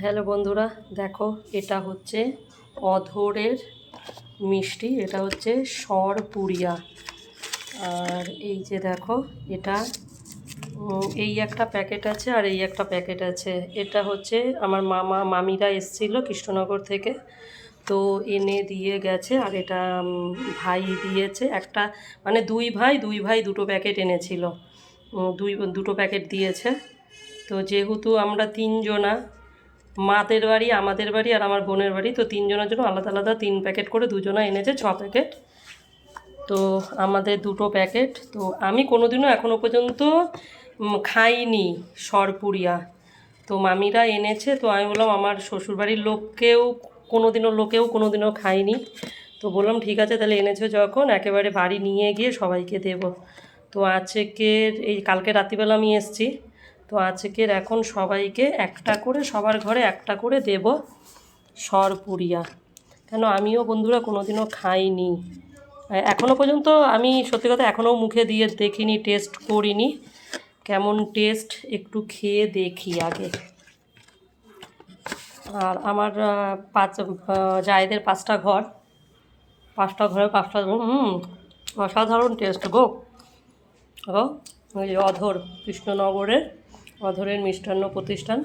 Hello বন্ধুরা, দেখো এটা হচ্ছে অধরের মিষ্টি। এটা হচ্ছে সরপুরিয়া। আর এই যে দেখো এটা এই একটা প্যাকেট আছে আর এই একটা প্যাকেট আছে। এটা হচ্ছে আমার মামিরা এসেছিলো কৃষ্ণনগর থেকে, তো এনে দিয়ে গেছে। আর এটা ভাই দিয়েছে একটা, মানে দুই ভাই দুটো প্যাকেট এনেছিল, দুটো প্যাকেট দিয়েছে। তো যেহেতু আমরা তিনজনা, মাদের বাড়ি, আমাদের বাড়ি আর আমার বোনের বাড়ি, তো তিনজনের জন্য আলাদা আলাদা 3 প্যাকেট করে, দুজনা এনেছে 6 প্যাকেট। তো আমাদের দুটো প্যাকেট। তো আমি কোনোদিনও এখনও পর্যন্ত খাইনি সরপুরিয়া। তো মামিরা এনেছে, তো আমি বললাম আমার শ্বশুরবাড়ির লোকেও কোনোদিনও খাইনি। তো বললাম ঠিক আছে, তাহলে এনেছো যখন একেবারে বাড়ি নিয়ে গিয়ে সবাইকে দেব। তো আজকের এই কালকে রাত্রিবেলা আমি এসেছি, তো আজকের এখন সবাইকে একটা করে, সবার ঘরে একটা করে দেব সরপুরিয়া। কেন আমিও বন্ধুরা কোনোদিনও খাইনি এখনও পর্যন্ত। আমি সত্যি কথা এখনও মুখে দিয়ে দেখিনি, টেস্ট করিনি কেমন টেস্ট, একটু খেয়ে দেখি আগে। আর আমার জায়েদের 5টা ঘর, 5টা ঘরে 5টা অসাধারণ টেস্ট গো। ওই যে অধর, কৃষ্ণনগরের অধরের মিষ্টান্ন প্রতিষ্ঠান।